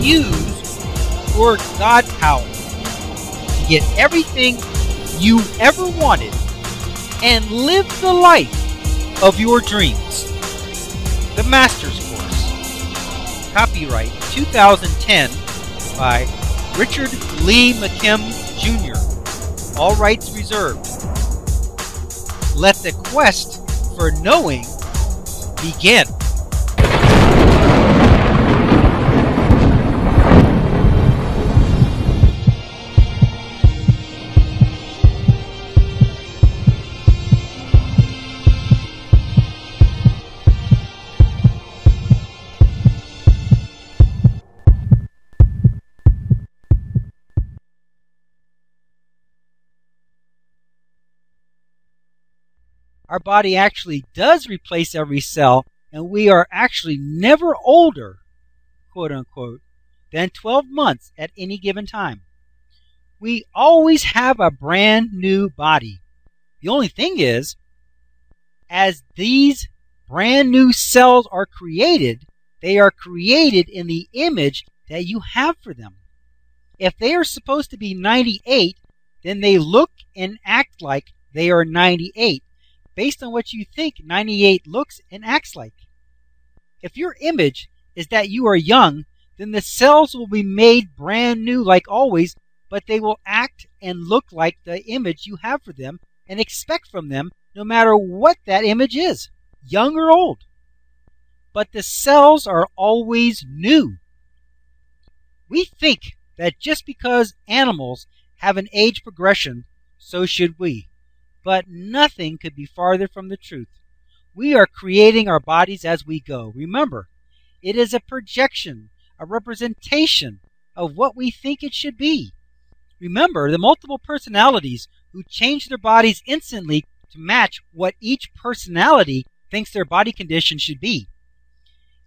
use your God power to get everything you ever wanted and live the life of your dreams. The Master's Course. Copyright 2010 by Richard Lee McKim Jr. All rights reserved. Let the quest for knowing begin. Our body actually does replace every cell, and we are actually never older, quote unquote, than 12 months at any given time. We always have a brand new body. The only thing is, as these brand new cells are created, they are created in the image that you have for them. If they are supposed to be 98, then they look and act like they are 98. Based on what you think 98 looks and acts like. If your image is that you are young, then the cells will be made brand new like always, but they will act and look like the image you have for them and expect from them no matter what that image is, young or old. But the cells are always new. We think that just because animals have an age progression, so should we. But nothing could be farther from the truth. We are creating our bodies as we go. Remember, it is a projection, a representation of what we think it should be. Remember the multiple personalities who change their bodies instantly to match what each personality thinks their body condition should be.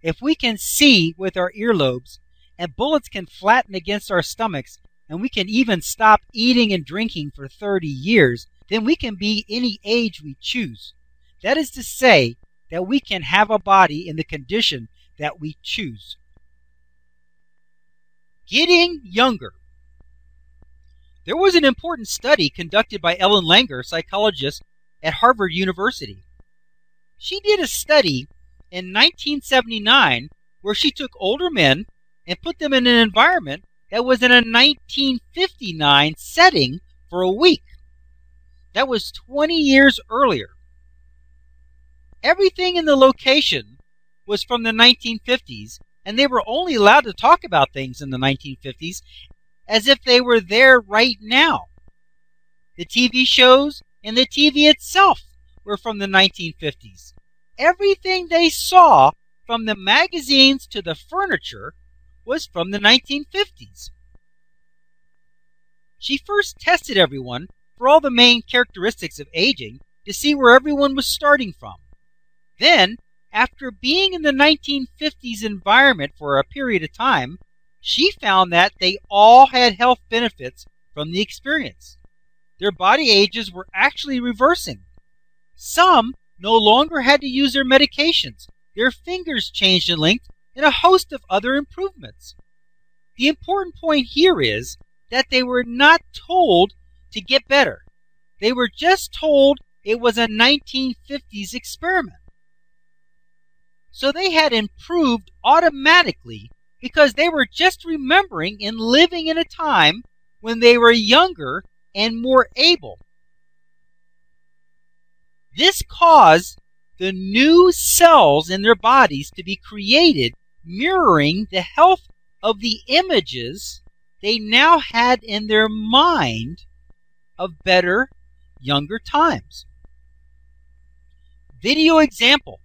If we can see with our earlobes, and bullets can flatten against our stomachs, and we can even stop eating and drinking for 30 years, then we can be any age we choose. That is to say that we can have a body in the condition that we choose. Getting younger. There was an important study conducted by Ellen Langer, psychologist at Harvard University. She did a study in 1979 where she took older men and put them in an environment that was in a 1959 setting for a week. That was 20 years earlier. Everything in the location was from the 1950s, and they were only allowed to talk about things in the 1950s as if they were there right now. The TV shows and the TV itself were from the 1950s. Everything they saw, from the magazines to the furniture, was from the 1950s. She first tested everyone for all the main characteristics of aging to see where everyone was starting from. Then, after being in the 1950s environment for a period of time, she found that they all had health benefits from the experience. Their body ages were actually reversing. Some no longer had to use their medications. Their fingers changed in length and a host of other improvements. The important point here is that they were not told to get better. They were just told it was a 1950s experiment. So they had improved automatically because they were just remembering and living in a time when they were younger and more able. This caused the new cells in their bodies to be created, mirroring the health of the images they now had in their mind of better, younger times. Video example,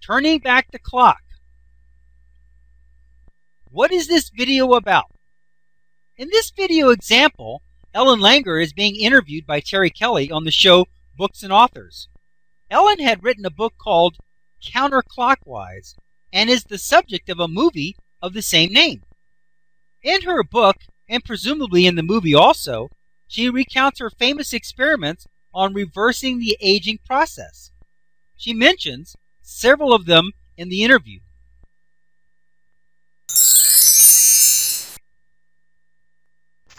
turning back the clock. What is this video about? In this video example, Ellen Langer is being interviewed by Terry Kelly on the show Books and Authors. Ellen had written a book called Counterclockwise and is the subject of a movie of the same name. In her book, and presumably in the movie also, she recounts her famous experiments on reversing the aging process. She mentions several of them in the interview.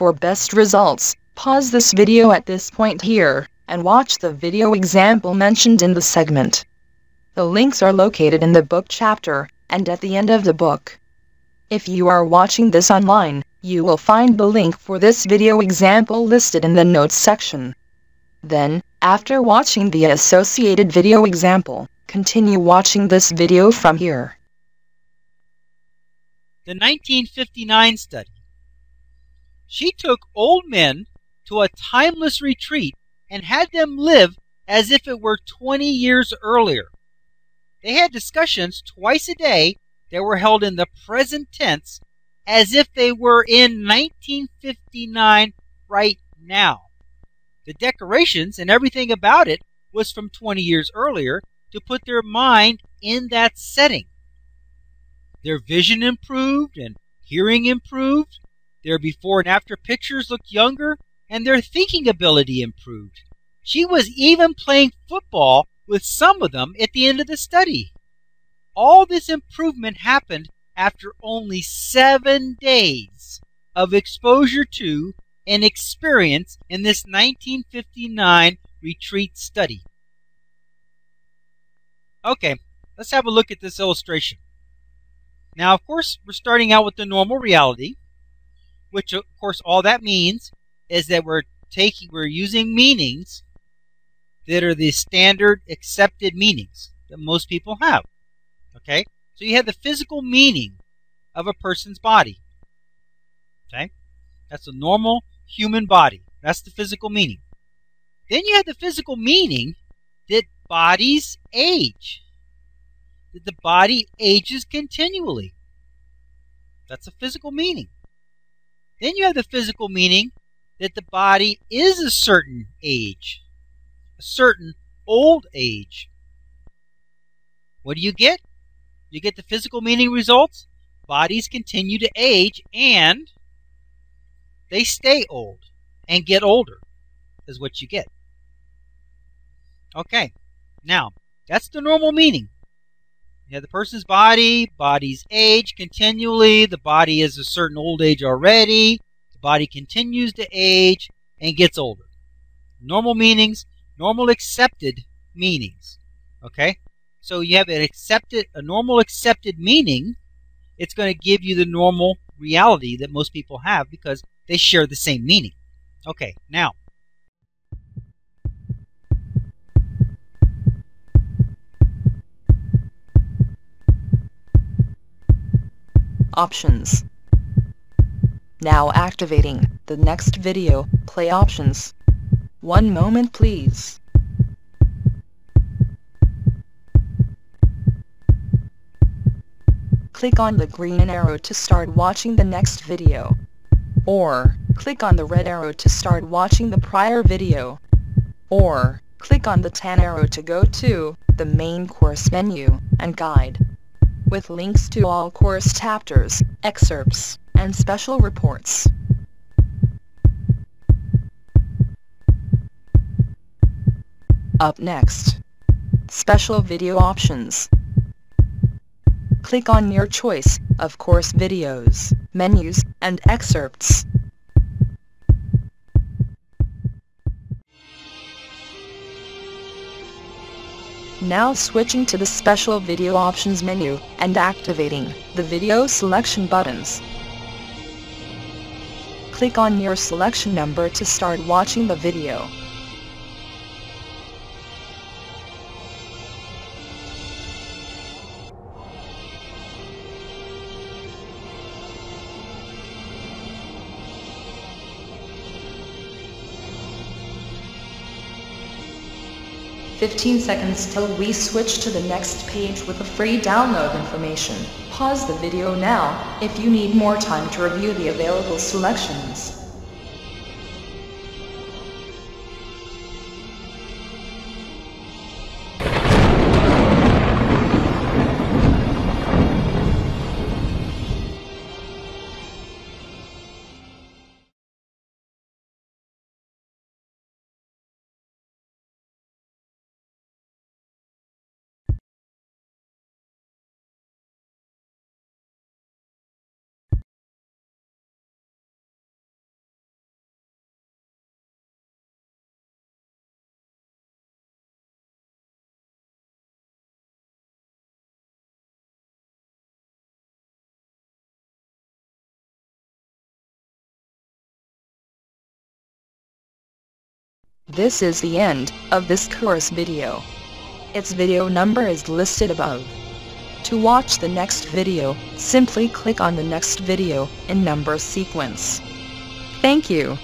For best results, pause this video at this point here, and watch the video example mentioned in the segment. The links are located in the book chapter, and at the end of the book. If you are watching this online, you will find the link for this video example listed in the notes section. Then, after watching the associated video example, continue watching this video from here. The 1959 study. She took old men to a timeless retreat and had them live as if it were 20 years earlier. They had discussions twice a day that were held in the present tense as if they were in 1959 right now. The decorations and everything about it was from 20 years earlier to put their mind in that setting. Their vision improved and hearing improved. Their before and after pictures looked younger, and their thinking ability improved. She was even playing football with some of them at the end of the study. All this improvement happened after only 7 days of exposure to and experience in this 1959 retreat study. Okay, let's have a look at this illustration. Now, of course, we're starting out with the normal reality, which, of course, all that means is that we're using meanings that are the standard accepted meanings that most people have. Okay? So you have the physical meaning of a person's body. Okay? That's a normal human body. That's the physical meaning. Then you have the physical meaning that bodies age. That the body ages continually. That's a physical meaning. Then you have the physical meaning that the body is a certain age, a certain old age. What do you get? You get the physical meaning results. Bodies continue to age and they stay old and get older is what you get. Okay, now that's the normal meaning. You have the person's body, bodies age continually, the body is a certain old age already, the body continues to age and gets older. Normal meanings, normal accepted meanings. Okay? So you have a normal accepted meaning, it's going to give you the normal reality that most people have because they share the same meaning. Okay, now Options. Now activating the next video, play options. 1 moment please. Click on the green arrow to start watching the next video. Or, click on the red arrow to start watching the prior video. Or, click on the tan arrow to go to the main course menu and guide, with links to all course chapters, excerpts, and special reports. Up next, special video options. Click on your choice of course videos, menus, and excerpts. Now switching to the special video options menu and activating the video selection buttons. Click on your selection number to start watching the video. "15 seconds till we switch to the next page with the free download information. Pause the video now if you need more time to review the available selections. This is the end of this course video. Its video number is listed above. To watch the next video, simply click on the next video in number sequence. Thank you.